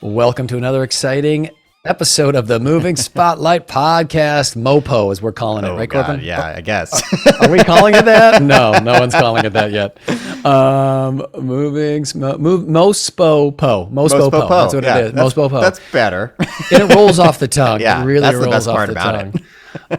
Welcome to another exciting episode of the Moving Spotlight Podcast, MoPo, as we're calling it, right, Corbin? Yeah, I guess. Are we calling it that? No one's calling it that yet. Mospo-po. That's what it is. Mospo-po. That's better. And it rolls off the tongue. Yeah, it really that's the rolls best off part the about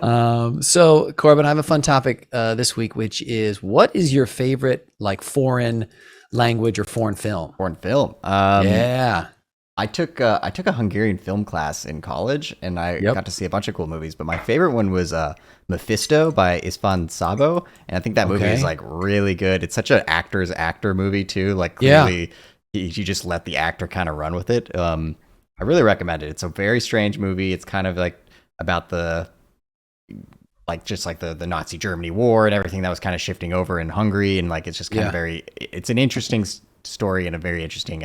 tongue. So, Corbin, I have a fun topic this week, which is, what is your favorite foreign language or foreign film? Foreign film. Yeah. I took a Hungarian film class in college, and I got to see a bunch of cool movies. But my favorite one was Mephisto by István Szabó, and I think that movie is really good. It's such an actor's actor movie too. Clearly, you just let the actor kind of run with it. I really recommend it. It's a very strange movie. It's kind of about the Nazi Germany war and everything that was kind of shifting over in Hungary, and it's just kind of it's an interesting story and a very interesting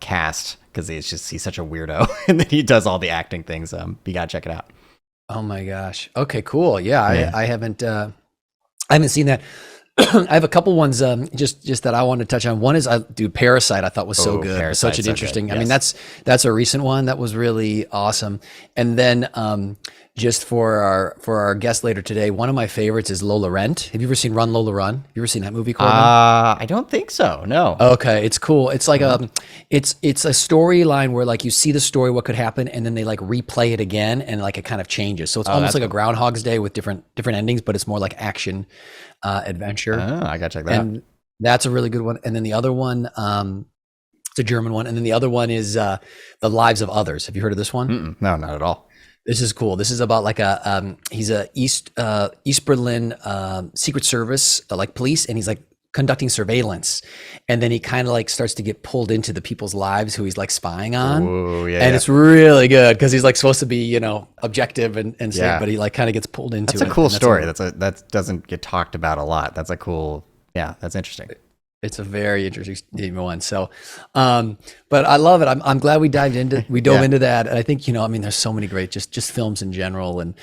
cast, because he's such a weirdo and then he does all the acting things. You gotta check it out. Oh my gosh. Okay, cool. Yeah. I haven't seen that. I have a couple ones just that I want to touch on. One is Parasite. I thought was so good. It was such an interesting. Yes. I mean, that's a recent one that was really awesome. And then just for our guest later today, one of my favorites is Lola Rent. Have you ever seen Run Lola Run? Have you ever seen that movie, Corbin? I don't think so. No. Okay, it's cool. It's like it's a storyline where you see the story, what could happen, and then they replay it again, and it kind of changes. So it's almost like a Groundhog's Day with different endings, but it's more like action adventure. Oh, I gotta check that out. That's a really good one. And then the other one, it's a German one, and then the other one is The Lives of Others. Have you heard of this one? No, not at all. This is cool. This is about he's a East Berlin Secret Service police, and he's conducting surveillance, and then he kind of starts to get pulled into the people's lives who he's spying on. Ooh, yeah, and it's really good because he's supposed to be objective and stuff, but he kind of gets pulled into it. That's a cool story. That doesn't get talked about a lot. That's a cool. Yeah, that's interesting. It's a very interesting one. So, but I love it. I'm glad we dove into that. And I think, there's so many great, just films in general. And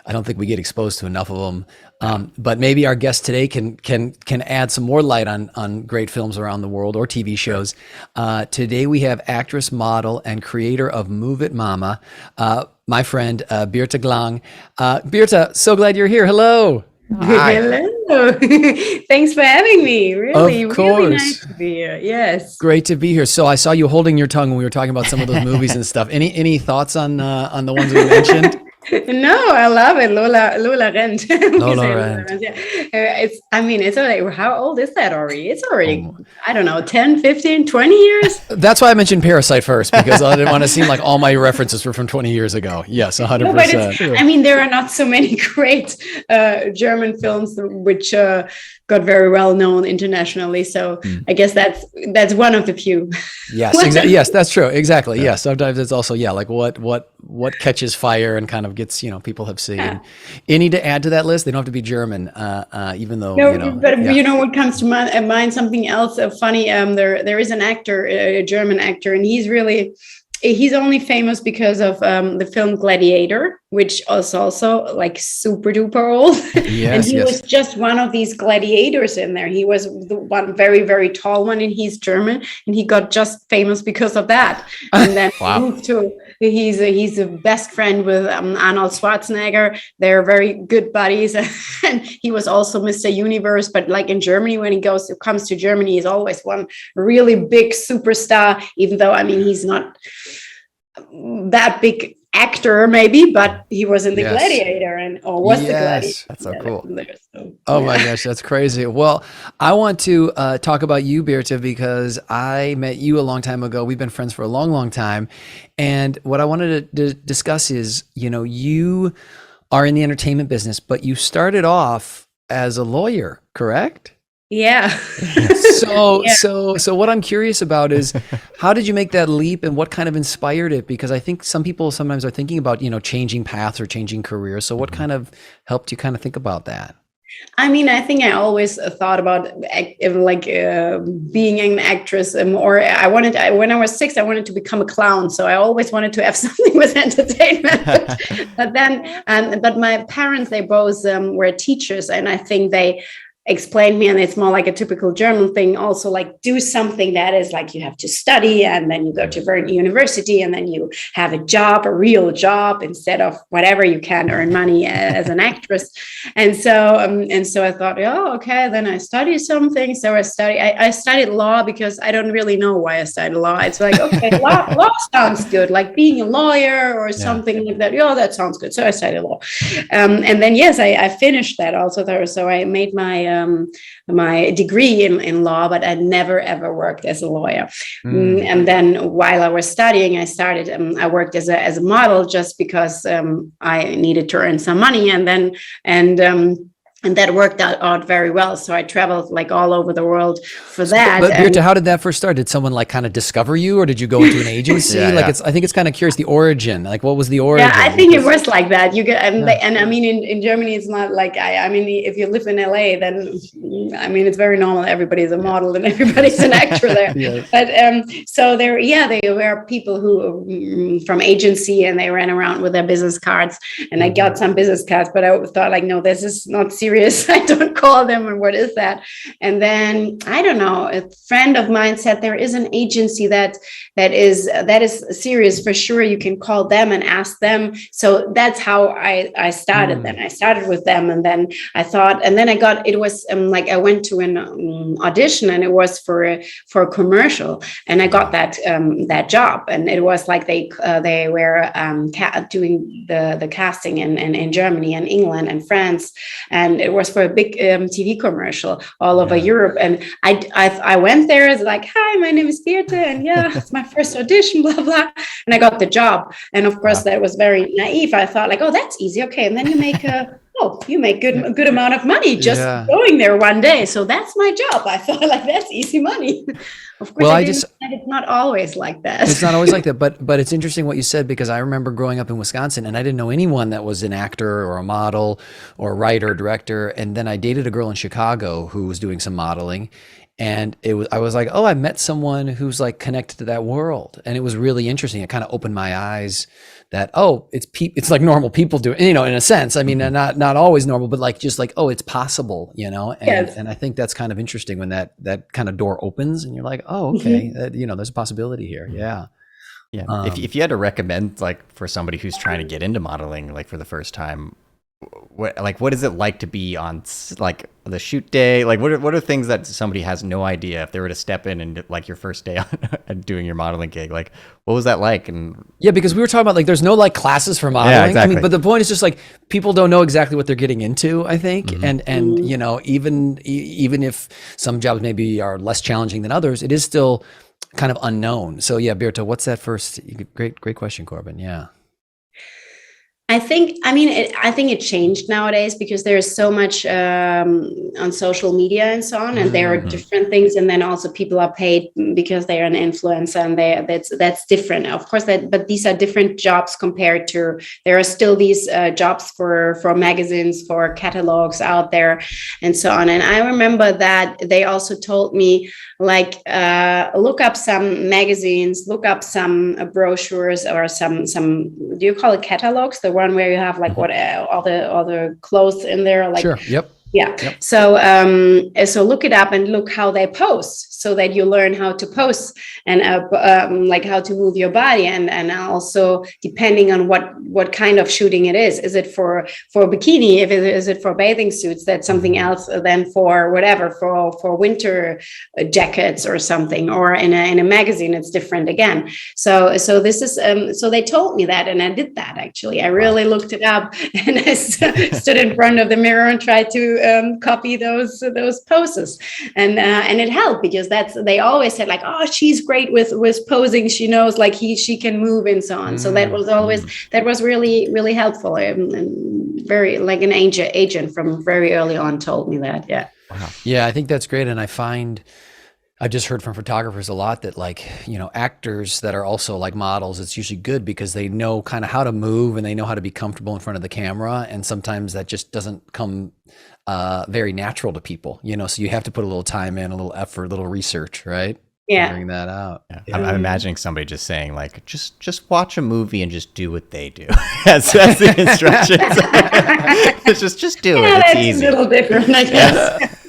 I don't think we get exposed to enough of them. But maybe our guest today can add some more light on great films around the world or TV shows. Today we have actress, model, and creator of Move It Mama, my friend, Birte GLANG. Birte, so glad you're here. Hello. Hi. Hello. Thanks for having me. Really, of course. Really nice to be here. Yes. Great to be here. So I saw you holding your tongue when we were talking about some of those movies and stuff. Any thoughts on the ones we mentioned? No, I love it. Lola Rent. Lola Rent. Yeah. It's already, how old is that already? It's already, I don't know, 10, 15, 20 years? That's why I mentioned Parasite first, because I didn't want to seem like all my references were from 20 years ago. Yes, 100%. No, but there are not so many great German films which got very well known internationally. So I guess that's one of the few. Yes, exactly. Yes, that's true. Exactly. Yeah. Yes. Sometimes it's also, what catches fire and kind of gets, people have seen. Yeah. Any to add to that list? They don't have to be German, even though, what comes to mind, something else funny. There is an actor, a German actor, and he's only famous because of the film Gladiator, which is also super duper old. Yes, and he was just one of these gladiators in there. He was the one very, very tall one, and he's German, and he got just famous because of that. And then moved to, he's a best friend with Arnold Schwarzenegger. They're very good buddies. And he was also Mr. Universe, but in Germany, when he comes to Germany, he's always one really big superstar, even though, he's not that big actor maybe, but he was in the Gladiator the Gladiator. That's so cool. My gosh, that's crazy. Well, I want to talk about you, Birte, because I met you a long time ago. We've been friends for a long, long time. And what I wanted to discuss is, you are in the entertainment business, but you started off as a lawyer, correct? Yeah. So what I'm curious about is, how did you make that leap, and what kind of inspired it? Because I think some people sometimes are thinking about, changing paths or changing careers. So what kind of helped you kind of think about that? I think I always thought about being an actress, or when I was 6, I wanted to become a clown. So I always wanted to have something with entertainment. but my parents, they both were teachers, and I think they explained me, and it's more like a typical German thing also, like do something that is like you have to study and then you go to Welt university and then you have a job, a real job, instead of whatever you can earn money as an actress. And so I thought, oh, okay, then I study something. So I studied law because I don't really know why I studied law. It's like, okay, law sounds good, like being a lawyer or something like that. Oh, that sounds good. So I studied law. And then, yes, I finished that also there. So I made my degree in law, but I never ever worked as a lawyer. And then while I was studying, I worked as a model just because I needed to earn some money, and that worked out very well. So I traveled like all over the world for that. But Birte, how did that first start? Did someone like kind of discover you, or did you go into an agency? I think it's kind of curious, the origin. Like, what was the origin? Yeah, I think it was like that. You get, and I mean, in Germany, it's not like I mean, if you live in LA, then I mean, it's very normal. Everybody's a model and everybody's an actor there. Yes. But so they were people who from agency, and they ran around with their business cards, and I got some business cards, but I thought like, no, this is not serious. I don't call them, and what is that? And then I don't know, a friend of mine said there is an agency that is serious for sure. You can call them and ask them. So that's how I started. Then I started with them, and then I thought, and then it was like I went to an audition, and it was for a commercial, and I got that job, and it was like they were doing the casting in Germany and England and France, and it was for a big TV commercial all over Europe. And I went there as like, hi, my name is Birte, and it's my first audition, blah, blah. And I got the job. And of course, that was very naive. I thought like, oh, that's easy. Okay. And then you make a good amount of money just going there one day. So that's my job. I thought like, that's easy money. Of course, it's not always like that. It's not always like that, but it's interesting what you said, because I remember growing up in Wisconsin, and I didn't know anyone that was an actor or a model or a writer or director. And then I dated a girl in Chicago who was doing some modeling, and I was like, oh, I met someone who's like connected to that world, and it was really interesting. It kind of opened my eyes that, oh, it's like normal people do it, in a sense. I mean, not always normal, but like just like, oh, it's possible, and I think that's kind of interesting when that kind of door opens, and you're like, oh, okay, there's a possibility here. Yeah. If you had to recommend, like, for somebody who's trying to get into modeling, like for the first time, what is it like to be on like the shoot day? Like, what are things that somebody has no idea if they were to step in and like your first day on doing your modeling gig? Like, what was that like? And because we were talking about like there's no like classes for modeling. Yeah, exactly. I mean, but the point is just like people don't know exactly what they're getting into, I think. And even if some jobs maybe are less challenging than others, it is still kind of unknown. So Birte, what's that first? Great question, Corbin. Yeah. I think it changed nowadays because there's so much on social media and so on, and there are different things. And then also people are paid because they are an influencer, and that's different, of course. But these are different jobs compared to, there are still these jobs for magazines, for catalogs out there, and so on. And I remember that they also told me, like, look up some magazines, look up some brochures, or some, do you call it catalogs? The one where you have like what all the clothes in there, like sure. Yep. Yeah. Yep. So look it up and look how they pose, so that you learn how to pose and like how to move your body, and also depending on what kind of shooting it is. Is it for bikini? Is it for bathing suits? That's something else than for whatever, for winter jackets or something. Or in a magazine, it's different again. So this is so they told me that, and I did that actually. I really looked it up, and I stood in front of the mirror and tried to copy those poses, and it helped, because they always said like, oh, she's great with posing, she knows like she can move and so on. So that was really, really helpful, and very, like, an agent from very early on told me that. Wow. I think that's great. And I've just heard from photographers a lot that, like, actors that are also like models, it's usually good because they know kind of how to move, and they know how to be comfortable in front of the camera. And sometimes that just doesn't come very natural to people, so you have to put a little time in, a little effort, a little research, right? Figuring that out. I'm imagining somebody just saying like, just watch a movie and just do what they do. that's the instructions. It's just do it. It's easy. A little different, I guess.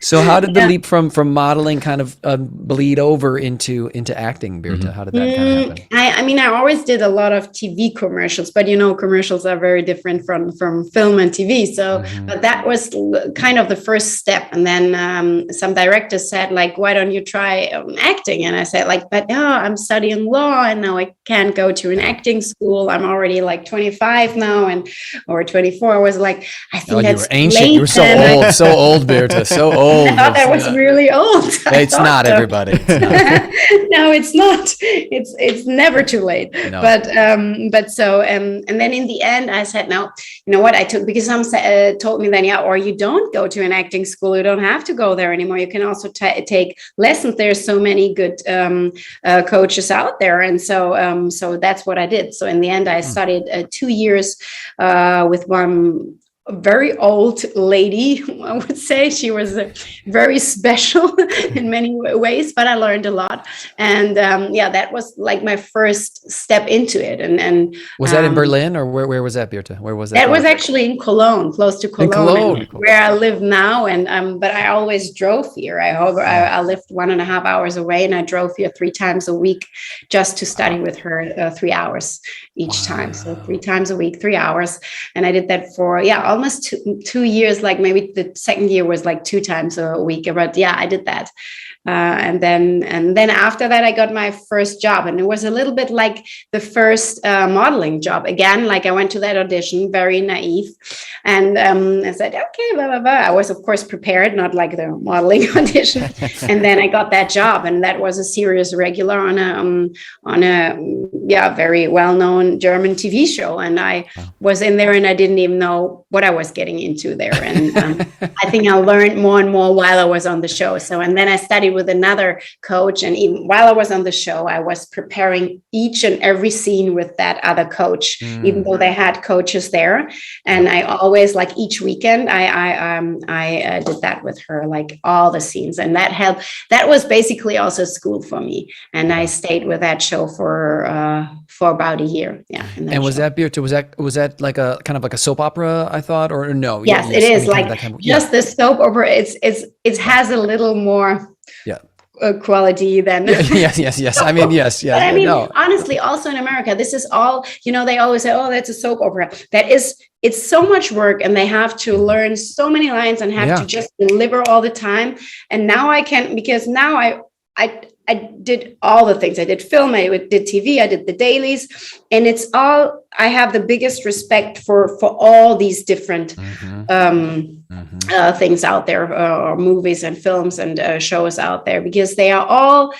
So how did the leap from modeling kind of bleed over into acting, Birte? How did that kind of happen? I mean, I always did a lot of TV commercials, but you know, commercials are very different from film and TV. So, but that was kind of the first step. And then some directors said, like, why don't you try acting? And I said, like, but I'm studying law, and now I can't go to an acting school. I'm already like 25 now, or 24. I was like, I think that's you were ancient. You were so old, so old, Birte, so old. I thought that was really old. It's not so. Everybody. It's not. No, it's not. It's never too late. No. But so and then in the end, I said, no, you know what? I took, because some told me then, yeah, or you don't go to an acting school. You don't have to go there anymore. You can also take lessons. There's so many good coaches out there, and so that's what I did. So in the end, I studied 2 years with one very old lady, I would say. She was very special in many ways, but I learned a lot. And that was like my first step into it. And was that in Berlin, or where was that, Birte? Where was that? That was actually in Cologne, close to Cologne, where I live now. And but I always drove here. I lived 1.5 hours away, and I drove here 3 times a week just to study with her 3 hours each time. So 3 times a week, 3 hours. And I did that for, almost 2 years. Like maybe the second year was like 2 times a week, but I did that. And then after that, I got my first job, and it was a little bit like the first modeling job. Again, like I went to that audition, very naive, and I said, okay, blah, blah, blah. I was, of course, prepared, not like the modeling audition. And then I got that job, and that was a serious regular on a very well-known German TV show. And I was in there, and I didn't even know what I was getting into there. And I think I learned more and more while I was on the show. And then I studied with another coach, and even while I was on the show, I was preparing each and every scene with that other coach, even though they had coaches there. And I always, like each weekend, I did that with her, like all the scenes, and that helped. That was basically also school for me, and I stayed with that show for about a year. And was that, Birte, was that like a kind of like a soap opera, I thought, or no? Yes, it is like kind of, just the soap opera. It has a little more quality than yes. I mean, yes. But I mean, honestly, also in America, this is all, they always say, oh, that's a soap opera. It's so much work, and they have to learn so many lines and have to just deliver all the time. And now I can, because now I did all the things. I did film, I did TV, I did the dailies, and it's all, I have the biggest respect for all these different things out there, or movies and films and shows out there, because they are all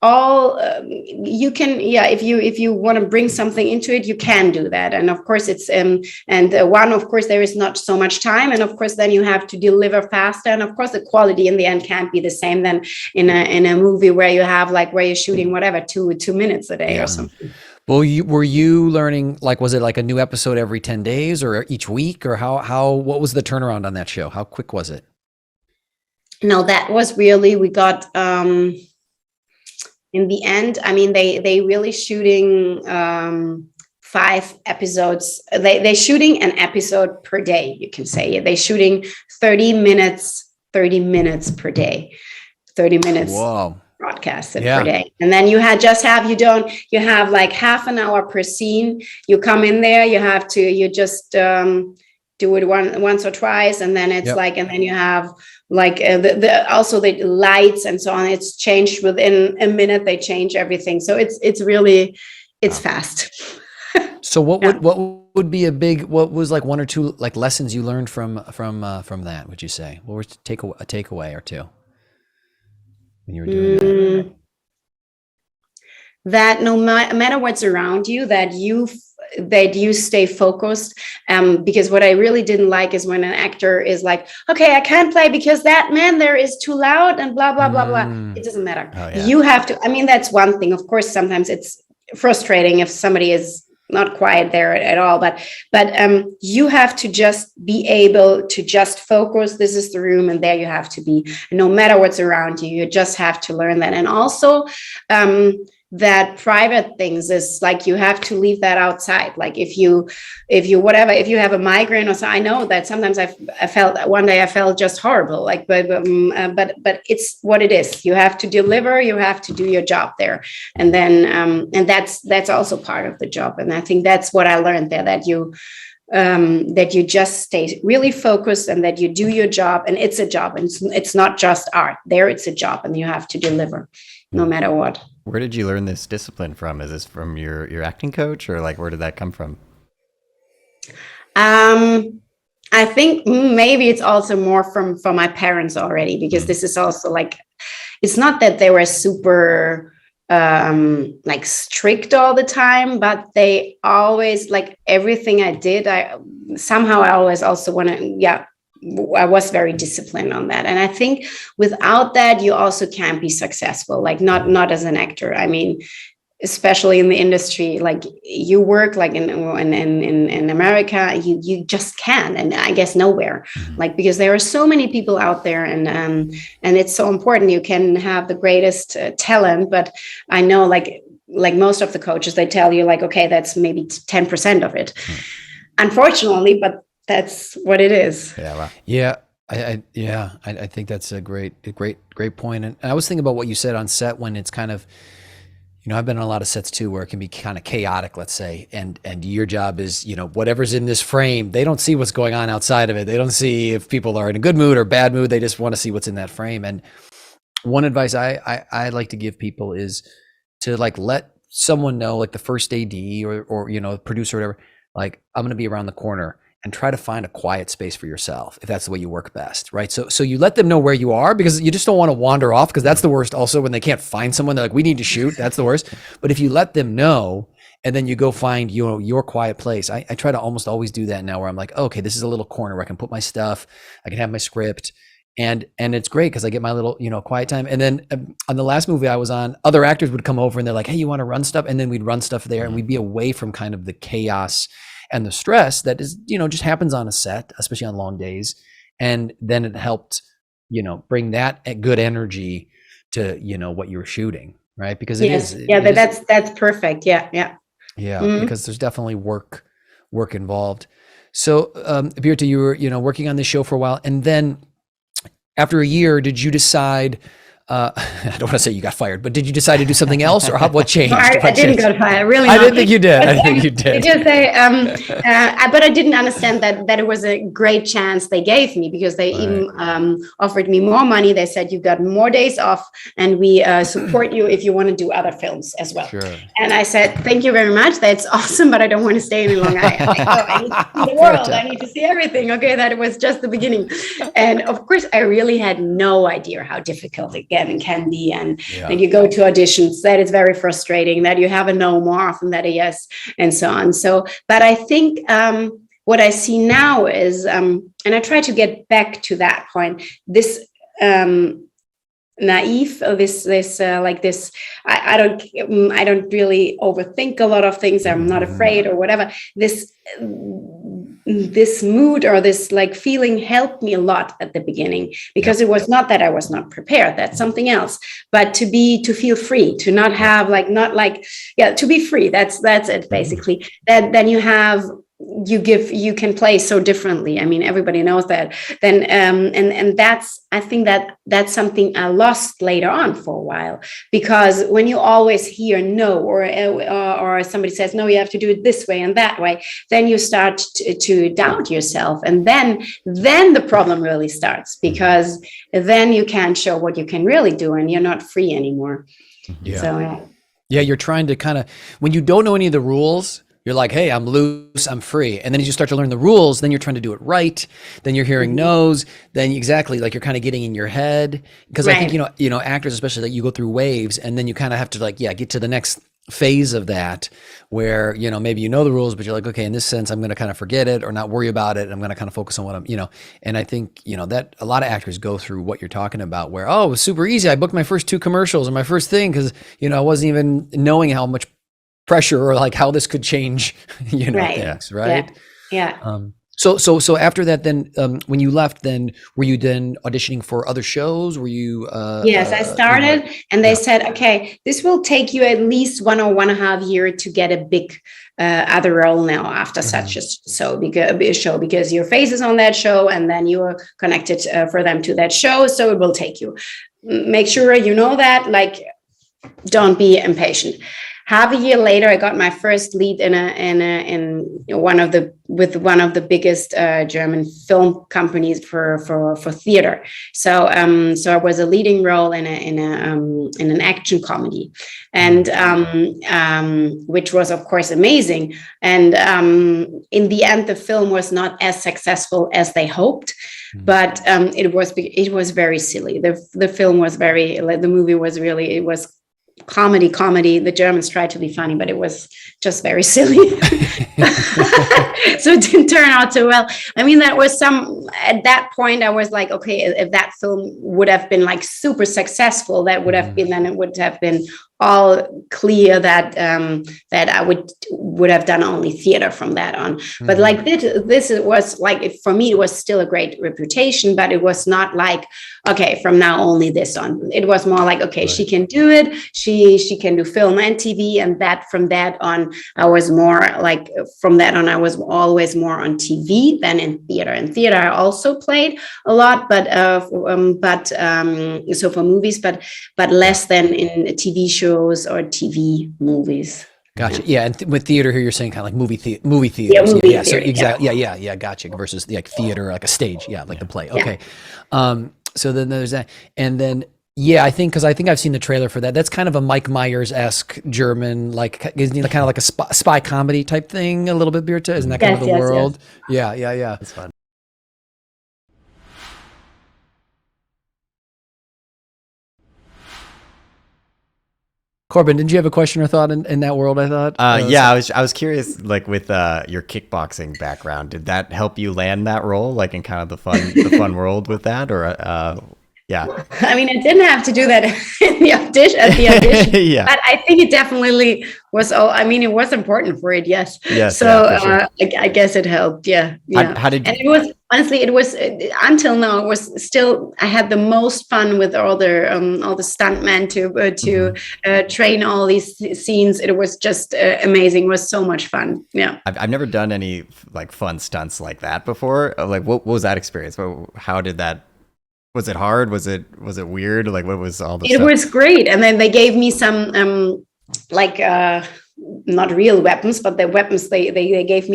you can, if you want to bring something into it, you can do that. And of course it's of course there is not so much time, and of course then you have to deliver faster, and of course the quality in the end can't be the same than in a movie where you have, like, where you're shooting whatever 2 minutes a day or something. Well, were you learning, like, was it like a new episode every 10 days or each week, or what was the turnaround on that show? How quick was it? No, that was really, we got in the end, I mean, they really shooting 5 episodes. They shooting an episode per day, you can say. They shooting 30 minutes per day, 30 minutes. Wow. Broadcasted per day. And then you have like half an hour per scene. You come in there, you just do it once or twice, and then it's like, and then you have like also the lights and so on. It's changed within a minute. They change everything, so it's really fast. So what would be what was like 1 or 2 like lessons you learned from that? Would you say what was a takeaway or 2 when you were doing that? That no matter what's around you, that you stay focused. Because what I really didn't like is when an actor is like, okay, I can't play because that man there is too loud and blah, blah, blah, blah. It doesn't matter. Oh, yeah. You have to, I mean, that's one thing. Of course, sometimes it's frustrating if somebody is not quiet there at all, but you have to just be able to just focus. This is the room, and there you have to be. And no matter what's around you, you just have to learn that. And also, that private things is like, you have to leave that outside. Like if you have a migraine or so, I know that sometimes I felt one day I felt just horrible, like, but it's what it is. You have to deliver, you have to do your job there. And then, and that's also part of the job. And I think that's what I learned there, that you just stay really focused and that you do your job, and it's a job, and it's not just art. There it's a job, and you have to deliver no matter what. Where did you learn this discipline from? Is this from your acting coach, or like where did that come from? I think maybe it's also more from my parents already, because this is also like, it's not that they were super like strict all the time, but they always, like, everything I did, I always also want to, I was very disciplined on that. And I think without that, you also can't be successful, like not as an actor. I mean, especially in the industry, like you work like in America, you just can't, and I guess nowhere, like, because there are so many people out there, and it's so important. You can have the greatest talent, but I know like most of the coaches, they tell you like, okay, that's maybe 10% of it, unfortunately, but that's what it is. Yeah. Wow. Yeah. I think that's a great point. And I was thinking about what you said on set, when it's kind of, you know, I've been on a lot of sets too, where it can be kind of chaotic, let's say, and your job is, you know, whatever's in this frame, they don't see what's going on outside of it. They don't see if people are in a good mood or bad mood. They just want to see what's in that frame. And one advice I like to give people is to like let someone know, like the first AD or you know, producer or whatever, like, I'm going to be around the corner, and try to find a quiet space for yourself if that's the way you work best, right? So you let them know where you are, because you just don't want to wander off, because that's the worst. Also, when they can't find someone, they're like, we need to shoot. That's the worst. But if you let them know, and then you go find, you know, your quiet place. I try to almost always do that now, where I'm like, oh, okay, this is a little corner where I can put my stuff, I can have my script, and it's great because I get my little, you know, quiet time. And then on the last movie I was on, other actors would come over and they're like, hey, you want to run stuff? And then we'd run stuff there, and we'd be away from kind of the chaos and the stress that is, you know, just happens on a set, especially on long days. And then it helped, you know, bring that good energy to, you know, what you were shooting, right? Because that's perfect. Yeah. Because there's definitely work involved. So Birte, you were, you know, working on this show for a while, and then after a year, did you decide, I don't want to say you got fired, but did you decide to do something else, or what changed? I didn't get fired, really. I didn't think you did. I think you did. Just say, but I didn't understand that it was a great chance they gave me, because they even offered me more money. They said, you got more days off, and we support you if you want to do other films as well. Sure. And I said, thank you very much. That's awesome, but I don't want to stay any longer. I need to see the world. I need to see everything. Okay, that was just the beginning. And of course, I really had no idea how difficult it can be, and then you go to auditions, that is very frustrating, that you have a no more often than a yes, and so on. So, but I think what I see now is, and I try to get back to that point, this naive, this like this, I don't really overthink a lot of things. I'm not afraid or whatever. This mood or this like feeling helped me a lot at the beginning, because it was not that I was not prepared, that's something else, but to feel free, to not have to be free. That's it basically. Then you can play so differently. I mean, everybody knows that. Then and I think that's something I lost later on for a while, because when you always hear no, or somebody says no, you have to do it this way and that way, then you start to doubt yourself, and then the problem really starts, because then you can't show what you can really do, and you're not free anymore. You're trying to kind of, when you don't know any of the rules, you're like, hey, I'm loose, I'm free. And then as you start to learn the rules, then you're trying to do it right. Then you're hearing no's. Then exactly, like you're kind of getting in your head. Because I think, you know, actors, especially, that you go through waves, and then you kind of have to get to the next phase of that, where, you know, maybe you know the rules, but you're like, okay, in this sense, I'm going to kind of forget it or not worry about it. I'm going to kind of focus on what I'm, you know, and I think, you know, that a lot of actors go through what you're talking about, where, oh, it was super easy. I booked my first 2 commercials and my first thing, because, you know, I wasn't even knowing how much pressure or like how this could change, you know, things, right? Yeah. So after that, then when you left, then were you then auditioning for other shows? Were you? Yes, I started, and they said, okay, this will take you at least 1.5 years to get a big other role now after such a show, because your face is on that show, and then you are connected for them to that show. So it will take you. Make sure you know that. Like, don't be impatient. Half a year later, I got my first lead in one of the biggest German film companies for theater. So I was a leading role in an action comedy, and which was of course amazing. And in the end, the film was not as successful as they hoped, but it was very silly. The film was very, like, the movie was really, it was comedy. The Germans tried to be funny, but it was just very silly. So it didn't turn out so well. I mean, at that point I was like, okay, if that film would have been like super successful, then it would have been all clear that I would have done only theater from that on. But like this was like, for me, it was still a great reputation, but it was not like, okay, from now only this on. It was more like, okay, she can do it. She can do film and TV, and from that on, I was more like, from that on, I was always more on TV than in theater. In theater, I also played a lot, but so for movies, but less than in TV shows or TV movies. Gotcha. Yeah, and with theater here, you're saying kind of like movie theater. Yeah, movie theater, So exactly. Yeah. Gotcha. Versus like theater, like a stage. Yeah, like the play. Okay. So then there's that, and then I think, because I think I've seen the trailer for that. That's kind of a Mike Myers-esque German, like, isn't he kind of like a spy comedy type thing a little bit, Birte? Isn't that kind of the world? Yes. Yeah. It's fun. Corbin, didn't you have a question or thought in that world? I thought. I was curious, like, with your kickboxing background, did that help you land that role, like in kind of the fun world with that, or yeah? I mean, I didn't have to do that in the audition. Yeah. But I think it definitely was. It was important for it. Yes. So sure. I guess it helped. Yeah. How did you? And it was, honestly, it was until now. It was still. I had the most fun with all the stuntmen to train all these scenes. It was just amazing. It was so much fun. Yeah. I've never done any like fun stunts like that before. Like, what was that experience? How did that? Was it hard? Was it weird? Like, what was all the stuff? It was great. And then they gave me some not real weapons, but the weapons they gave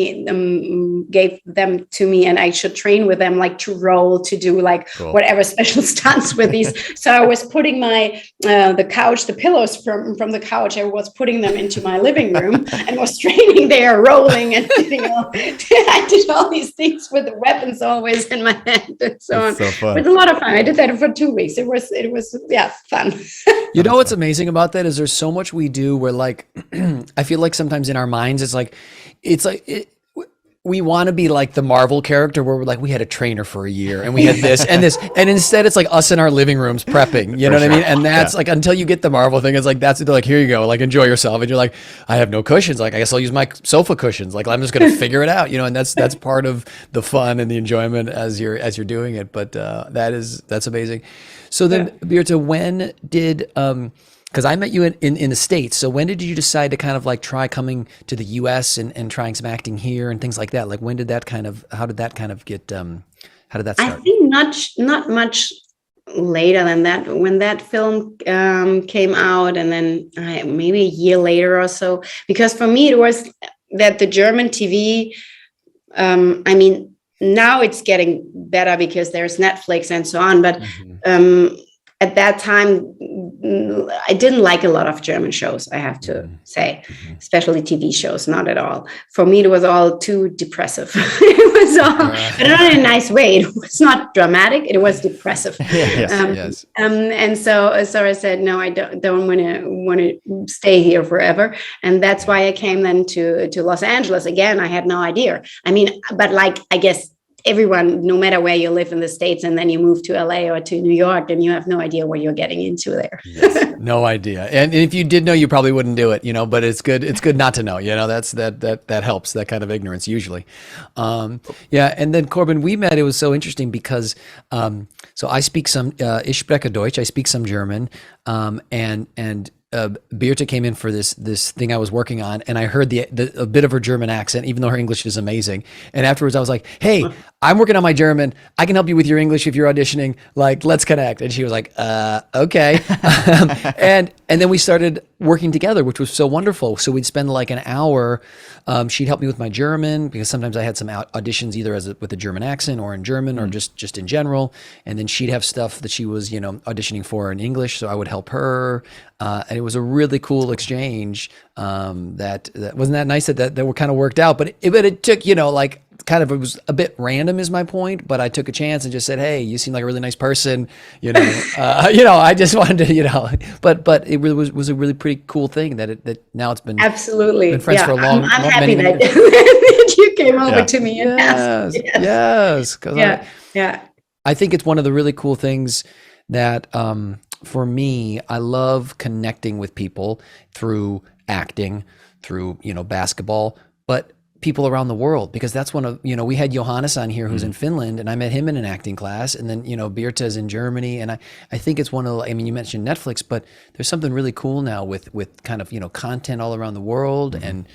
them to me, and I should train with them, like to roll, to do like whatever special stunts with these. So I was putting the pillows from the couch, I was putting them into my living room and was training there, rolling, and I did all these things with the weapons always in my hand and so on. So fun. It was a lot of fun. I did that for 2 weeks. It was fun. You know what's amazing about that is there's so much we do where, like, I feel like sometimes in our minds we want to be like the Marvel character where we're like, we had a trainer for a year and we had this and this, and instead it's like us in our living rooms prepping, you know what I mean? And that's like, until you get the Marvel thing, it's like, they're like, here you go, like, enjoy yourself. And you're like, I have no cushions. Like, I guess I'll use my sofa cushions. Like, I'm just going to figure it out, you know? And that's part of the fun and the enjoyment as you're doing it. But that's amazing. So then, Birte, when did, because I met you in the States. So when did you decide to kind of like try coming to the US and trying some acting here and things like that? Like, how did that kind of get, how did that start? I think not much later than that, when that film came out, and then maybe a year later or so, because for me it was that the German TV, now it's getting better because there's Netflix and so on, but at that time, I didn't like a lot of German shows, I have to say, especially TV shows, not at all. For me, it was all too depressive. It was all, but not in a nice way. It was not dramatic. It was depressive. Yes. And so I said, no, I don't want to stay here forever. And that's why I came then to Los Angeles. Again, I had no idea. I mean, but like, I guess everyone, no matter where you live in the States, and then you move to LA or to New York, and you have no idea what you're getting into there. Yes, no idea. And if you did know, you probably wouldn't do it, but it's good not to know, that helps, that kind of ignorance usually. Yeah. And then Corbin, we met, it was so interesting because, so I speak some, ich spreche Deutsch, I speak some German, and Birte came in for this thing I was working on, and I heard a bit of her German accent, even though her English is amazing. And afterwards, I was like, "Hey, I'm working on my German. I can help you with your English if you're auditioning. Like, let's connect." And she was like, "Okay." and then we started working together, which was so wonderful. So we'd spend like an hour. She'd help me with my German because sometimes I had some auditions either with a German accent or in German or just in general. And then she'd have stuff that she was auditioning for in English, so I would help her. And it was a really cool exchange. That wasn't that nice that were kind of worked out, but it took like kind of, it was a bit random is my point, but I took a chance and just said, "Hey, you seem like a really nice person, I just wanted to, but it really was a really pretty cool thing that now it's been absolutely been friends for a long. I'm happy many that years. you came over to me. Yes. Yeah. I think it's one of the really cool things that, for me, I love connecting with people through acting, through, basketball, but people around the world, because that's one of, we had Johannes on here who's in Finland, and I met him in an acting class, and then, Birte is in Germany. And I think it's one of, you mentioned Netflix, but there's something really cool now with kind of, content all around the world and,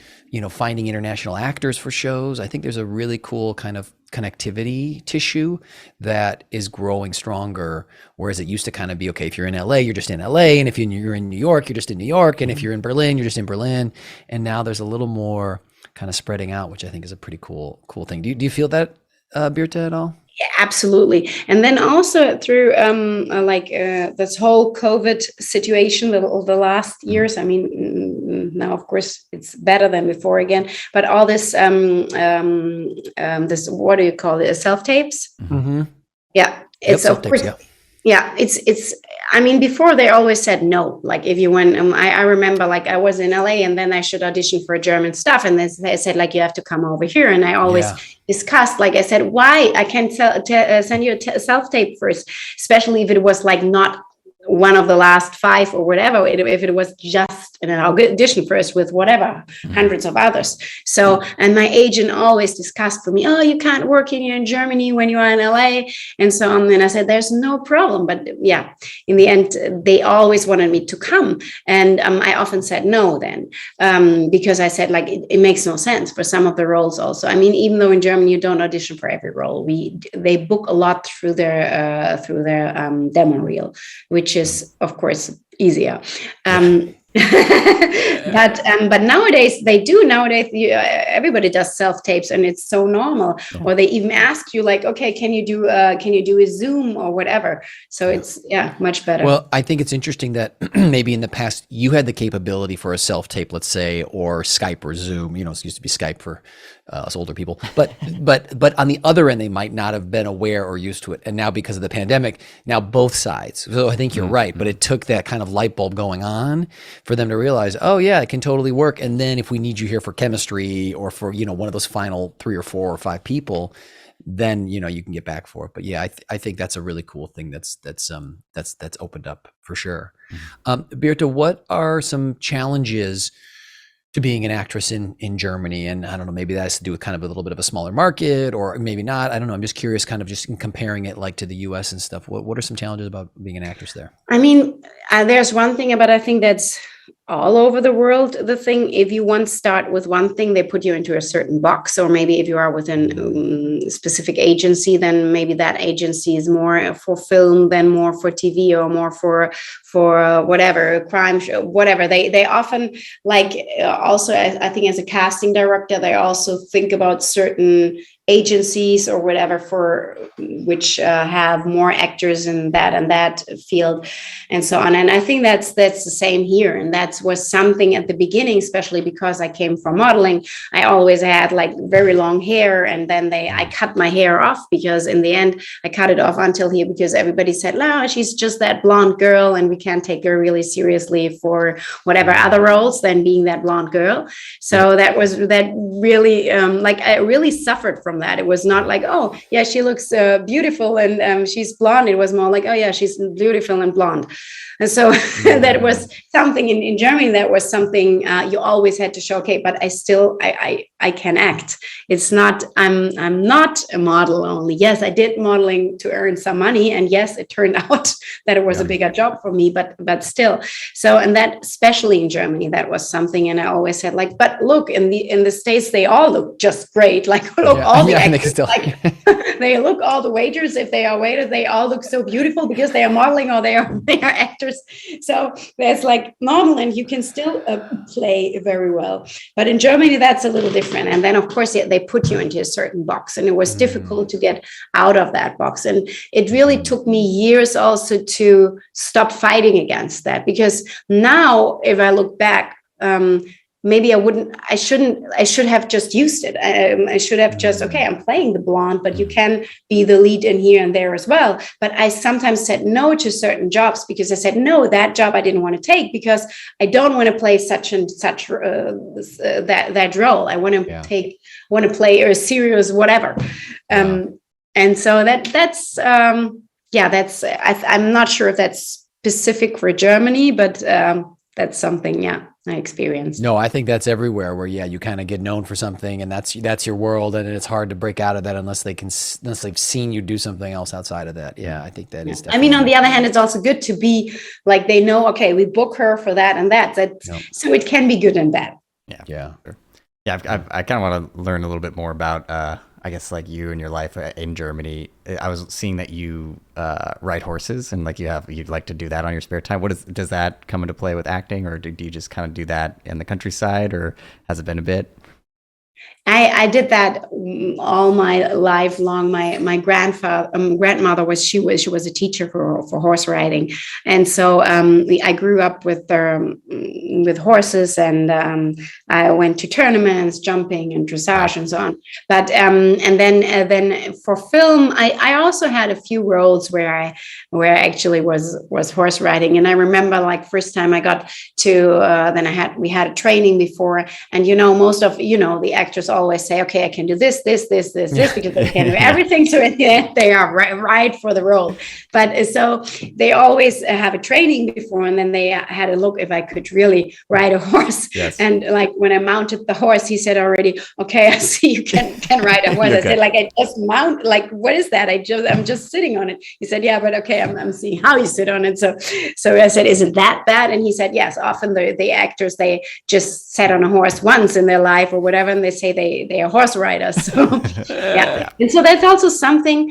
finding international actors for shows. I think there's a really cool kind of connectivity tissue that is growing stronger, whereas it used to kind of be, okay, if you're in LA, you're just in LA, and if you're in New York, you're just in New York, and if you're in Berlin, you're just in Berlin. And now there's a little more kind of spreading out, which I think is a pretty cool thing. Do you feel that, Birte, at all? Yeah, absolutely. And then also through this whole COVID situation, the last years, now of course it's better than before again, but all this this, what do you call it, self-tapes? Mm-hmm. Yeah, it's of course. Yeah, it's. Before they always said no. Like if you went, I remember like I was in LA and then I should audition for German stuff, and they said like you have to come over here, and I always discussed, like I said, why I can't send you a self-tape first, especially if it was like not one of the last 5 or whatever, if it was just an audition first with whatever, hundreds of others. So, and my agent always discussed for me, "Oh, you can't work in Germany when you are in LA," and so on. And I said, "There's no problem." But yeah, in the end, they always wanted me to come. And I often said no then, because I said like, it makes no sense for some of the roles also. Even though in Germany, you don't audition for every role, they book a lot through their demo reel, which is of course easier. But nowadays they do. Nowadays everybody does self-tapes, and it's so normal. Or they even ask you like, "Okay, can you do a Zoom or whatever?" So it's much better. Well, I think it's interesting that maybe in the past you had the capability for a self-tape, let's say, or Skype or Zoom. It used to be Skype for us older people, but on the other end, they might not have been aware or used to it. And now because of the pandemic, now both sides. So I think you're right, but it took that kind of light bulb going on for them to realize, oh yeah, it can totally work. And then if we need you here for chemistry or for, one of those final 3 or 4 or 5 people, then, you can get back for it. But yeah, I think that's a really cool thing that's opened up for sure. Birte, what are some challenges to being an actress in Germany? And I don't know, maybe that has to do with kind of a little bit of a smaller market, or maybe not. I don't know. I'm just curious, kind of just in comparing it like to the US and stuff. What are some challenges about being an actress there? There's one thing about, I think that's all over the world. The thing, if you once start with one thing, they put you into a certain box, or maybe if you are within a specific agency, then maybe that agency is more for film than more for TV, or more for whatever crime show, whatever. They often also, I think as a casting director, they also think about certain agencies or whatever for which have more actors in that field and so on. And I think that's the same here. And that was something at the beginning, especially because I came from modeling. I always had like very long hair, and then I cut my hair off, because in the end I cut it off until here, because everybody said, "No, she's just that blonde girl, and we can't take her really seriously for whatever other roles than being that blonde girl." So that really I really suffered from from that. It was not like, oh yeah, she looks beautiful and she's blonde. It was more like, oh yeah, she's beautiful and blonde. And so that was something in Germany, that was something you always had to show, okay, but I can act. It's not, I'm not a model only. Yes, I did modeling to earn some money. And yes, it turned out that it was a bigger job for me, but still. So, and that, especially in Germany, that was something. And I always said like, but look, in the States, they all look just great. Like, look, all the actors, like, they look, all the waiters, if they are waiters, they all look so beautiful because they are modeling or they are actors. So that's like normal, and you can still play very well. But in Germany, that's a little different. And then, of course, they put you into a certain box, and it was difficult to get out of that box. And it really took me years also to stop fighting against that, because now, if I look back, maybe I should have just used it. I should have just, okay, I'm playing the blonde, but you can be the lead in here and there as well. But I sometimes said no to certain jobs because I said, no, that job I didn't want to take because I don't want to play such and such that role. I want to play a serious whatever. And so that's I'm not sure if that's specific for Germany, but that's something, I experienced. No, I think that's everywhere where, you kind of get known for something and that's your world, and it's hard to break out of that unless they've seen you do something else outside of that. Yeah, I think that is definitely. I mean, on the other hand, it's also good to be like, they know, okay, we book her for that and that. So it can be good and bad. Yeah. I kind of want to learn a little bit more about, I guess, like you and your life in Germany. I was seeing that you ride horses, and like you'd like to do that on your spare time. Does that come into play with acting, or do you just kind of do that in the countryside, or has it been a bit? I did that all my life long. My grandmother was a teacher for horse riding, and so I grew up with horses, and I went to tournaments, jumping and dressage and so on. But and then for film, I also had a few roles where I actually was horse riding, and I remember like first time I got to then we had a training before, and most of the actors always say, okay, I can do this, because they can do everything. So at the end, they are right for the role. But so they always have a training before, and then they had a look if I could really ride a horse. Yes. And like when I mounted the horse, he said already, okay, I see you can ride a horse. I said, like, I just mount, like, what is that? I'm just sitting on it. He said, yeah, but okay, I'm seeing how you sit on it. So I said, is it that bad? And he said, yes, often the actors, they just sat on a horse once in their life or whatever, and they say they are horse riders. So and so that's also something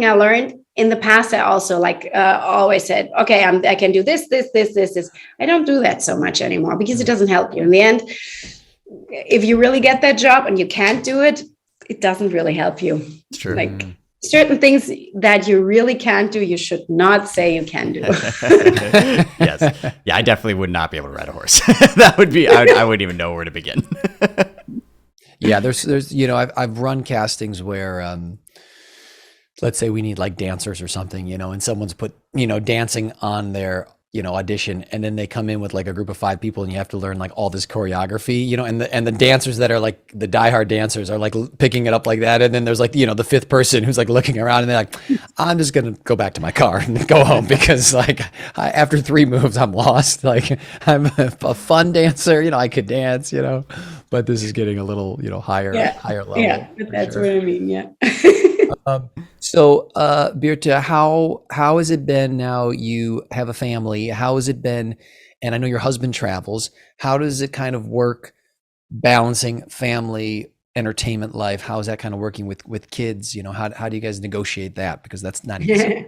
I learned in the past. I also always said, okay, I can do this. I don't do that so much anymore because it doesn't help you in the end. If you really get that job and you can't do it, it doesn't really help you. It's true. Like certain things that you really can't do, you should not say you can do. Yes. Yeah, I definitely would not be able to ride a horse. That would be, I wouldn't even know where to begin. Yeah, there's I've run castings where let's say we need like dancers or something, and someone's put dancing on their audition, and then they come in with like a group of 5 people, and you have to learn like all this choreography, and the dancers that are like the diehard dancers are like picking it up like that, and then there's like the 5th person who's like looking around, and they're like, I'm just gonna go back to my car and go home because like after 3 moves I'm lost. Like I'm a fun dancer, I could dance, but this is getting a little higher level. Yeah, that's what I mean. Yeah. So, Birte, how has it been now you have a family? How has it been? And I know your husband travels. How does it kind of work balancing family, entertainment life? How is that kind of working with kids? How do you guys negotiate that? Because that's not easy.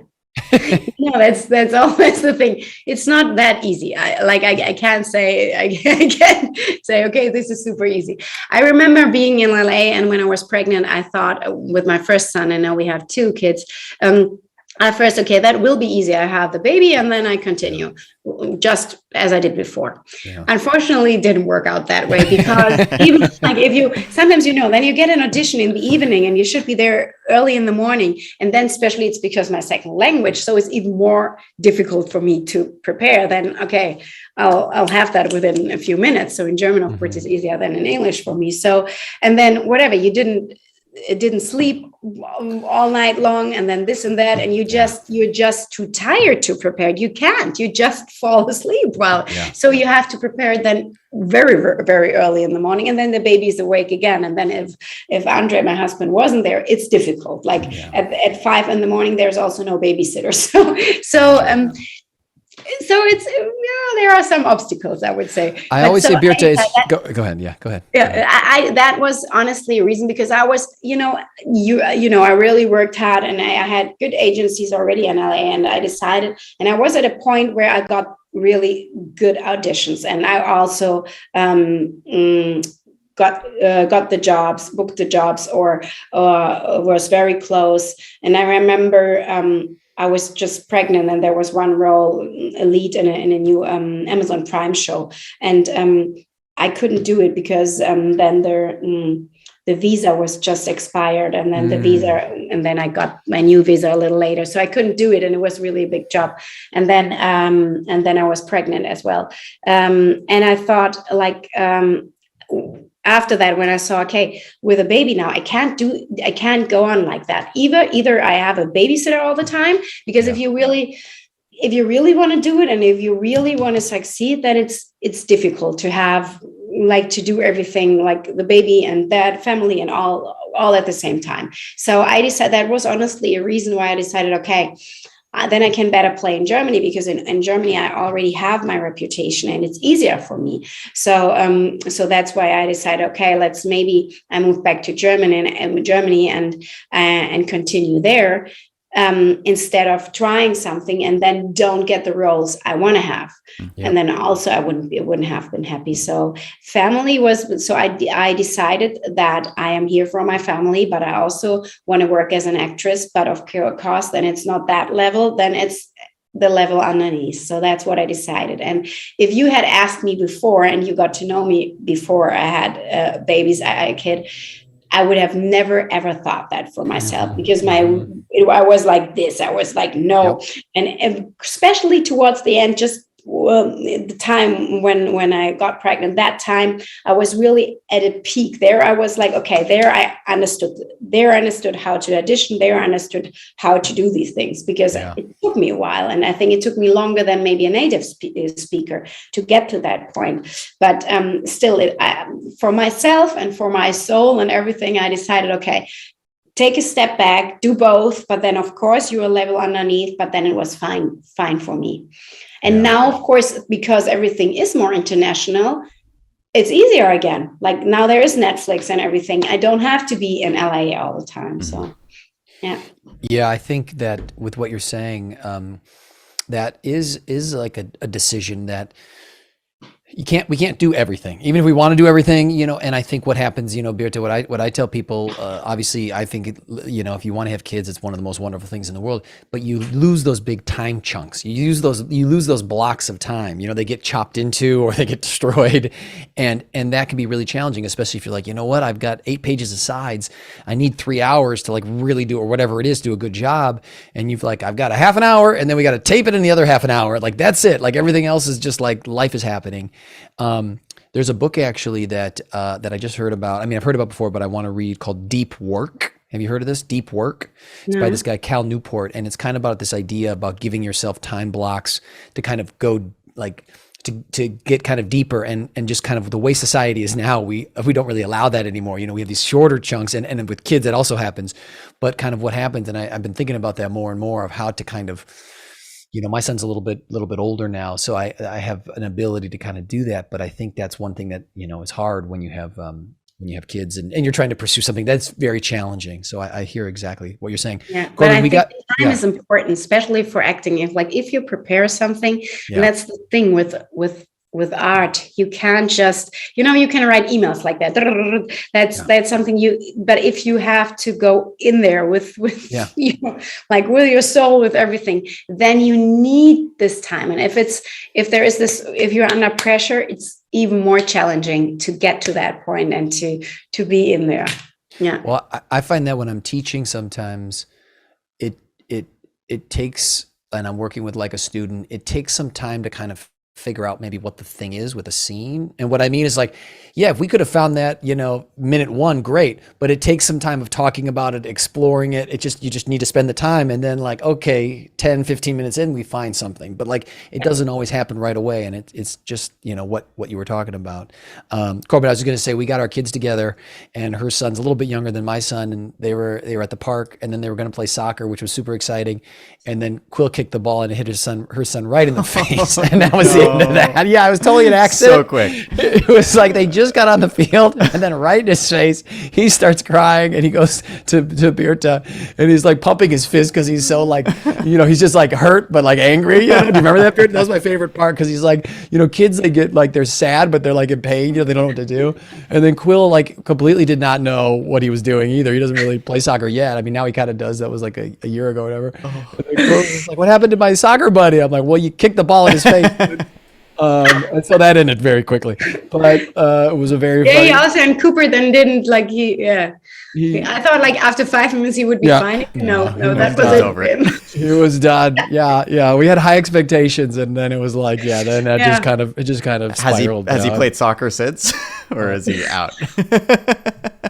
No, that's always the thing. It's not that easy. I can't say okay, this is super easy. I remember being in LA, and when I was pregnant, I thought with my first son, and now we have 2 kids. At first, okay, that will be easy. I have the baby and then I continue just as I did before. Yeah. Unfortunately, it didn't work out that way because even like sometimes then you get an audition in the evening and you should be there early in the morning. And then especially it's because my second language. So it's even more difficult for me to prepare. Then, okay, I'll have that within a few minutes. So in German, of course, it's easier than in English for me. So, and then whatever, you didn't didn't sleep all night long, and then this and that, and you're just too tired to prepare. You can't. You just fall asleep. So you have to prepare then very, very, very early in the morning, and then the baby's awake again. And then if Andre, my husband, wasn't there, it's difficult. Like at 5 in the morning, there's also no babysitter. So it's there are some obstacles, I would say. I always say, Birte, go ahead. Yeah, go ahead. Yeah, that was honestly a reason, because I was, I really worked hard, and I had good agencies already in LA, and I decided, and I was at a point where I got really good auditions, and I also got the jobs, booked the jobs, or was very close. And I remember I was just pregnant, and there was one role, a lead in a new Amazon Prime show, and I couldn't do it because then the visa was just expired, and then and then I got my new visa a little later, so I couldn't do it, and it was really a big job. And then I was pregnant as well, and I thought, like, after that, when I saw, okay, with a baby now, I can't go on like that. Either I have a babysitter all the time, because if you really want to do it, and if you really want to succeed, then it's difficult to have, like, to do everything, like the baby and dad, family, and all at the same time. So I decided, that was honestly a reason why I decided, okay, then I can better play in Germany, because in Germany I already have my reputation, and it's easier for me. So that's why I decided, okay, maybe I move back to Germany and continue there, instead of trying something and then don't get the roles I want to have. And then also I wouldn't have been happy. So family was, so I decided that I am here for my family, but I also want to work as an actress, but of course, then it's not that level, then it's the level underneath. So that's what I decided. And if you had asked me before, and you got to know me before I had babies, a kid, I would have never, ever thought that for myself, because I was like this. I was like, no. And especially towards the end, just the time when I got pregnant, that time I was really at a peak. There I was like, okay, there I understood how to audition. There I understood how to do these things, because it took me a while. And I think it took me longer than maybe a native speaker to get to that point. But still, for myself and for my soul and everything, I decided, okay, take a step back, do both. But then, of course, you're a level underneath, but then it was fine for me. And now, of course, because everything is more international, it's easier again. Like now there is Netflix and everything. I don't have to be in LA all the time. So, yeah. Yeah, I think that with what you're saying, that is like a decision that we can't do everything, even if we want to do everything, and I think what happens, Birte, what I tell people, obviously I think, if you want to have kids, it's one of the most wonderful things in the world, but you lose those big time chunks. You lose those blocks of time, they get chopped into or they get destroyed. And that can be really challenging, especially if you're like, what, I've got 8 pages of sides. I need 3 hours to like really do, or whatever it is, do a good job. And you've like, I've got a half an hour and then we got to tape it in the other half an hour. Like, that's it. Like everything else is just like life is happening. There's a book actually that I just heard about. I mean, I've heard about before, but I want to read, called Deep Work. Have you heard of this? Deep Work. It's by this guy, Cal Newport. And it's kind of about this idea about giving yourself time blocks to kind of go like to get kind of deeper and just kind of the way society is now, we don't really allow that anymore. We have these shorter chunks and with kids that also happens, but kind of what happens. And I've been thinking about that more and more, of how to kind of, my son's a little bit older now, so I have an ability to kind of do that. But I think that's one thing that, is hard when you have kids and you're trying to pursue something that's very challenging. So I hear exactly what you're saying. Yeah, but I think time is important, especially for acting. If you prepare something, and that's the thing with art, you can't just, you can write emails like that. That's something but if you have to go in there with like with your soul, with everything, then you need this time. And if you're under pressure, it's even more challenging to get to that point and to be in there. Yeah. Well, I find that when I'm teaching, sometimes it takes, and I'm working with like a student, it takes some time to kind of figure out maybe what the thing is with a scene. And what I mean is like, yeah, if we could have found that, minute one, great, but it takes some time of talking about it, exploring it. You just need to spend the time. And then like, okay, 10, 15 minutes in, we find something, but like, it doesn't always happen right away. And it's just, what you were talking about. Corbin, I was going to say, we got our kids together and her son's a little bit younger than my son. And they were at the park and then they were going to play soccer, which was super exciting. And then Quill kicked the ball and it hit her son right in the face. And that was the end of that. Yeah, it was totally an accident. So quick. It was like they just got on the field and then right in his face, he starts crying and he goes to Birte and he's like pumping his fist because he's so like, he's just like hurt, but like angry. Do you remember that, Birte? That was my favorite part because he's like, kids, they get like, they're sad, but they're like in pain, they don't know what to do. And then Quill like completely did not know what he was doing either. He doesn't really play soccer yet. I mean, now he kind of does. That was like a year ago or whatever. And Quill was like, what happened to my soccer buddy? I'm like, well, you kicked the ball in his face. And so that ended very quickly, but it was a very funny. He also, and Cooper then didn't like I thought like after 5 minutes he would be fine. No, that was over. He was done. Yeah. We had high expectations, and then it was like, then that just kind of spiraled. Has he played soccer since, or is he out?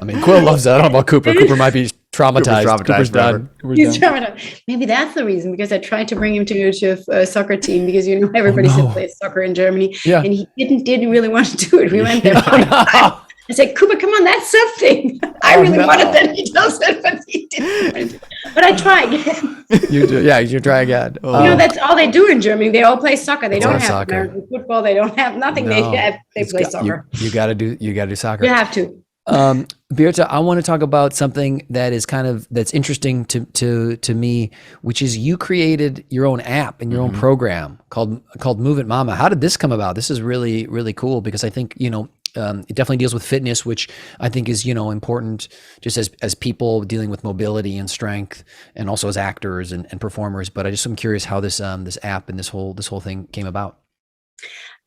I mean, Quill loves that. I don't know about Cooper. Cooper might be traumatized. Cooper's done. He's traumatized. Maybe that's the reason, because I tried to bring him to a soccer team because everybody still plays soccer in Germany, and he didn't really want to do it. We went there. I said, Cooper, come on, that's something. I really wanted that he does it, but he didn't. But I try again. You do, you try again. That's all they do in Germany. They all play soccer. They don't have American football. They don't have nothing. No, they play soccer. You got to do soccer. You have to. Birte, I want to talk about something that is that's interesting to me, which is you created your own app and your own program called Move It Mama. How did this come about? This is really, really cool because I think, it definitely deals with fitness, which I think is, important just as people dealing with mobility and strength, and also as actors and performers. But I'm curious how this app and this whole thing came about.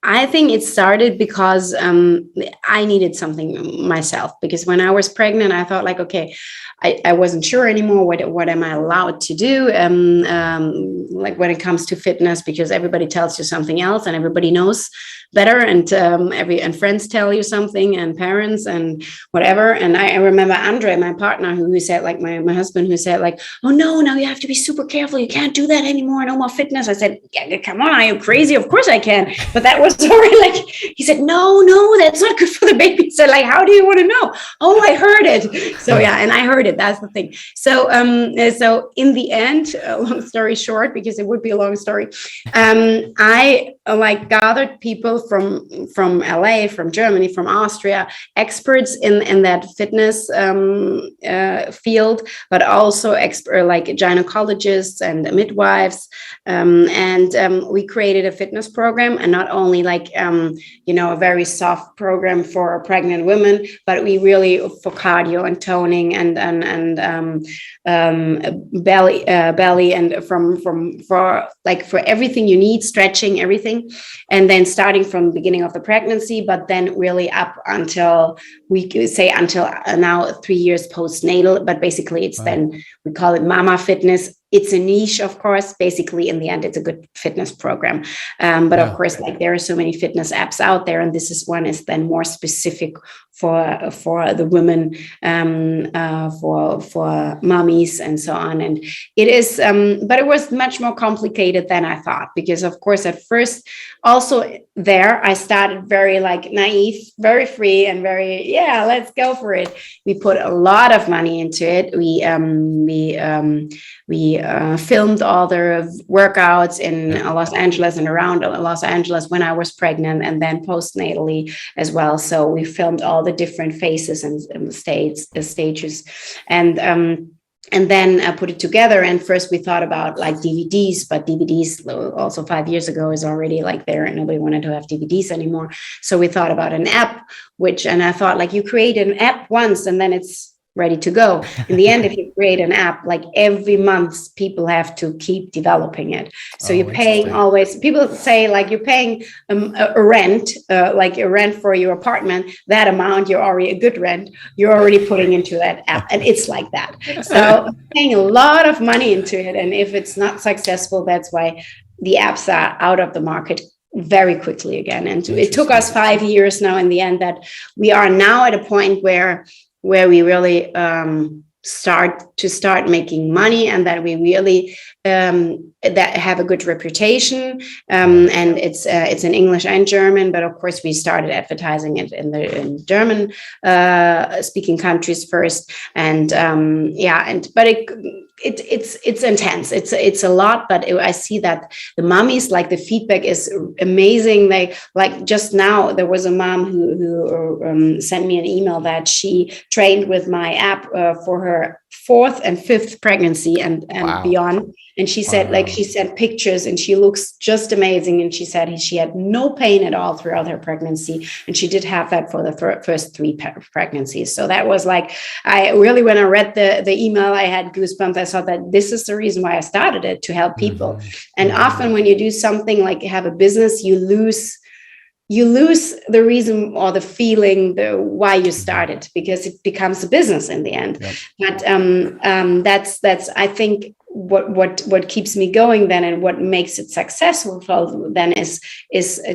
I think it started because I needed something myself, because when I was pregnant, I thought like, okay, I wasn't sure anymore. What am I allowed to do? Like when it comes to fitness, because everybody tells you something else and everybody knows better, and friends tell you something, and parents and whatever. And I remember Andre, my partner, who said like my husband, who said like, oh no, now you have to be super careful. You can't do that anymore. No more fitness. I said, yeah, come on, are you crazy? Of course I can. But that was already like, he said, no, that's not good for the baby. So like, how do you want to know? Oh, I heard it. So and I heard it. That's the thing. So so in the end, long story short, because it would be a long story, I gathered people from LA, from Germany, from Austria, experts in that fitness field, but also like gynecologists and midwives, and we created a fitness program, and not only like a very soft program for pregnant women, but we really for cardio and toning and belly and for everything you need, stretching, everything, and then starting from the beginning of the pregnancy, but then really up until now 3 years postnatal. But basically it's then we call it Mama Fitness. It's a niche, of course. Basically, in the end, it's a good fitness program. But of course, like there are so many fitness apps out there, and this is then more specific for the women, for mommies and so on. And it is, but it was much more complicated than I thought, because of course, at first, also there, I started very like naive, very free, and very let's go for it. We put a lot of money into it. We filmed all the workouts in Los Angeles and around Los Angeles when I was pregnant, and then postnatally as well. So we filmed all the different phases and stages, and then I put it together. And first we thought about like DVDs, but DVDs also 5 years ago is already like there, and nobody wanted to have DVDs anymore. So we thought about an app, and I thought like you create an app once and then it's ready to go. In the end, if you create an app, like every month, people have to keep developing it. So you're paying always, people say like you're paying a rent, like a rent for your apartment, that amount, you're already a good rent, you're already putting into that app. And it's like that. So paying a lot of money into it. And if it's not successful, that's why the apps are out of the market very quickly again. And it took us 5 years now in the end that we are now at a point where we really start making money, and that we really that have a good reputation. And it's in English and German, but of course we started advertising it in German speaking countries first. And but it's intense. It's a lot, but I see that the mommies, like, the feedback is amazing. They, like, just now there was a mom who sent me an email that she trained with my app for her 4th and 5th pregnancy and wow. beyond. And she said, like, she sent pictures and she looks just amazing. And she said she had no pain at all throughout her pregnancy. And she did have that for the first 3 pregnancies. So that was like, I really, when I read the email, I had goosebumps. I thought that this is the reason why I started it, to help people. And often when you do something like have a business, you lose the reason or the feeling, why you started, because it becomes a business in the end. But that's I think what keeps me going then, and what makes it successful then is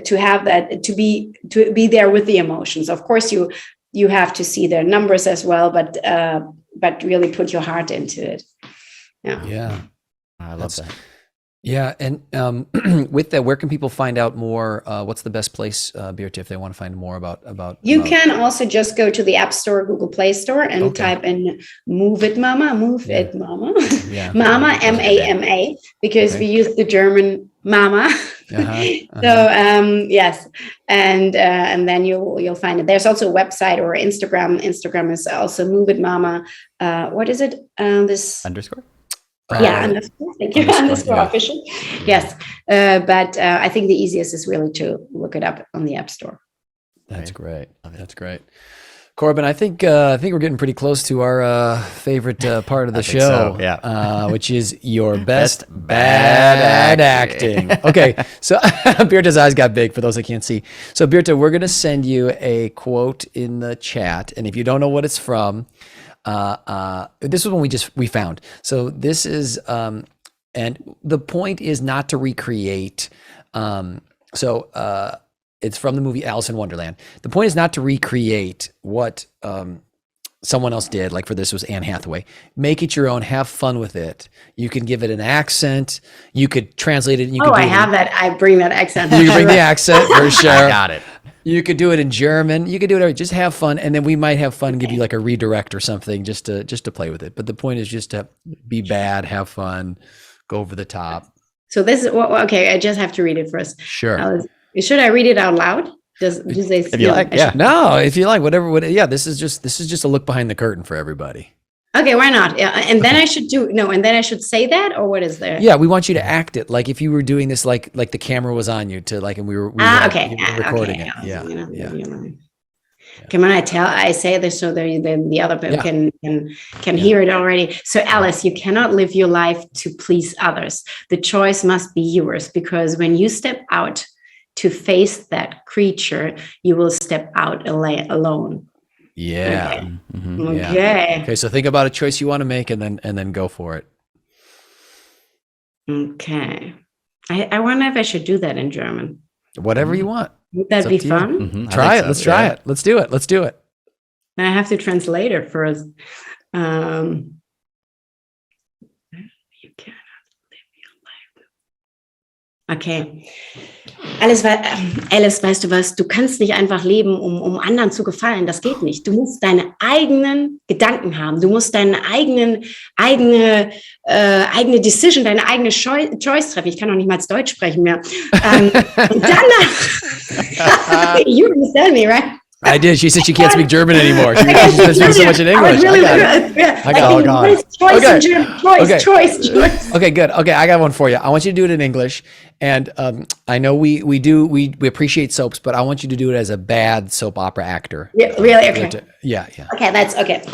to have that, to be there with the emotions. Of course, you have to see their numbers as well, but really put your heart into it. Yeah, I love that. Yeah, and with that, where can people find out more? What's the best place, Birte, if they want to find more about? You can also just go to the App Store, Google Play Store, and type in "Move It, Mama," "Move It, Mama," Mama, MAMA, because we use the German Mama. So yes, and then you'll find it. There's also a website or Instagram. Instagram is also "Move It, Mama." What is it? This underscore. Underscore. Thank you. Underscore official. Yes, but I think the easiest is really to look it up on the App Store. That's great. That's great. Corbin, I think we're getting pretty close to our favorite part of the show, which is your best bad acting. Okay, so Birte's eyes got big for those that can't see. So Birte, we're gonna send you a quote in the chat, and if you don't know what it's from, this is one we found. So this is and the point is not to recreate. It's from the movie Alice in Wonderland. The point is not to recreate what someone else did. Like for this was Anne Hathaway. Make it your own. Have fun with it. You can give it an accent. You could translate it. I have that. I bring that accent. You can bring the accent for sure. I got it. You could do it in German. You could do it. Just have fun, and then we might have fun and give you like a redirect or something just to play with it. But the point is just to be bad, have fun, go over the top. So this is okay. I just have to read it first. Sure. Should I read it out loud? Do they? If you like, No, if you like, whatever. This is just a look behind the curtain for everybody. Okay, why not? Yeah, and then I should say that, or what is there? Yeah, we want you to act it like if you were doing this, like the camera was on you and we were recording it. Yeah. Okay, when I say this, so then the other people can hear it already. So Alice, you cannot live your life to please others. The choice must be yours, because when you step out to face that creature, you will step out alone. Yeah. Okay. Mm-hmm. Okay. Okay. So think about a choice you want to make, and then go for it. Okay. I wonder if I should do that in German. Whatever you want. Would that be fun? Mm-hmm. Try it. Let's try it. Let's do it. Let's do it. And I have to translate it first. You cannot live your life. Okay. Alice, weißt du was? Du kannst nicht einfach leben, um anderen zu gefallen. Das geht nicht. Du musst deine eigenen Gedanken haben. Du musst deine eigene Decision, deine eigene Choice treffen. Ich kann noch nicht mal Deutsch sprechen mehr. Und danach, you understand me, right? I did. She said she can't speak German anymore. She's been speaking so much in English. I got it. Choice in German. Choice. Okay, good. Okay, I got one for you. I want you to do it in English. And I know we appreciate soaps, but I want you to do it as a bad soap opera actor. Yeah, really? Okay. Yeah. Okay, that's okay.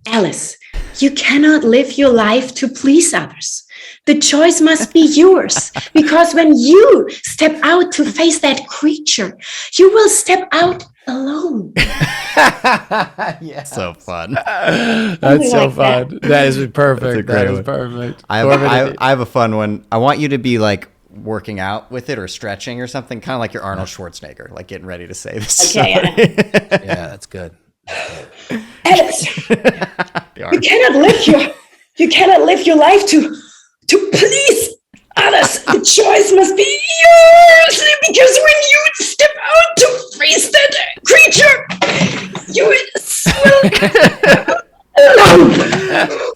Alice, you cannot live your life to please others. The choice must be yours, because when you step out to face that creature, you will step out alone. Yeah, so fun. That's so fun. That is perfect. That is perfect. I have a fun one. I want you to be like working out with it or stretching or something, kind of like your Arnold Schwarzenegger, like getting ready to say this. Okay, yeah, that's good. Alice, you cannot live your life to please others. The choice must be yours, because when you step out to face that creature, you will.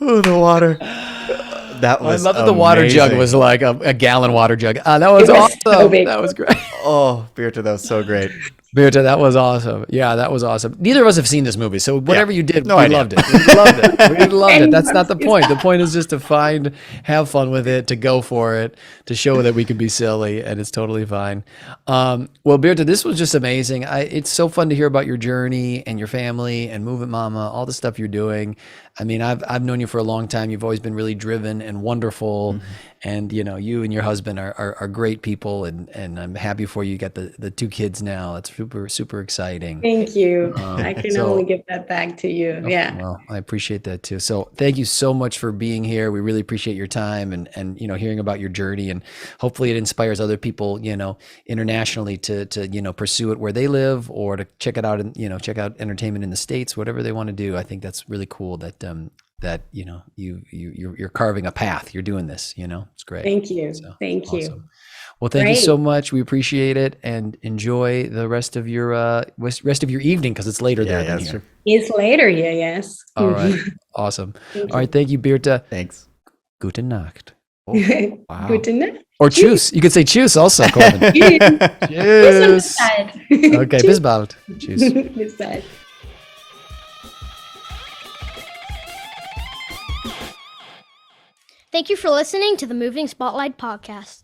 Oh, the water. That was. I love that the water jug was like a gallon water jug. That was awesome. So big. That was great. Oh, Birte, that was so great. Birte, that was awesome. Yeah, that was awesome. Neither of us have seen this movie, so whatever you did, we loved it. We loved it. We loved it. That's not the point. The point is just to have fun with it, to go for it, to show that we can be silly, and it's totally fine. Well, Birte, this was just amazing. It's so fun to hear about your journey and your family and Move It Mama, all the stuff you're doing. I mean, I've known you for a long time. You've always been really driven and wonderful. And, you know, you and your husband are great people. And I'm happy for you. You got the 2 kids now. It's super, super exciting. Thank you. I can only give that back to you. Yeah. Well, I appreciate that too. So thank you so much for being here. We really appreciate your time and, you know, hearing about your journey, and hopefully it inspires other people, you know, internationally to, you know, pursue it where they live, or to check it out and, you know, check out entertainment in the States, whatever they want to do. I think that's really cool that, you know, you're carving a path. You're doing this, you know, it's great. Thank you. So, Thank awesome. you. Well, thank you so much. We appreciate it, and enjoy the rest of your evening, because it's later there than here. True. It's later here, yes. All right. Awesome. All right. Thank you, Birte. Thanks. Gute Nacht. Oh, wow. Gute Nacht. Or tschüss. You could say tschüss also, Corbin. Tschüss. Okay, bis bald. Tschüss. Bis bald. Thank you for listening to the Moving Spotlight podcast.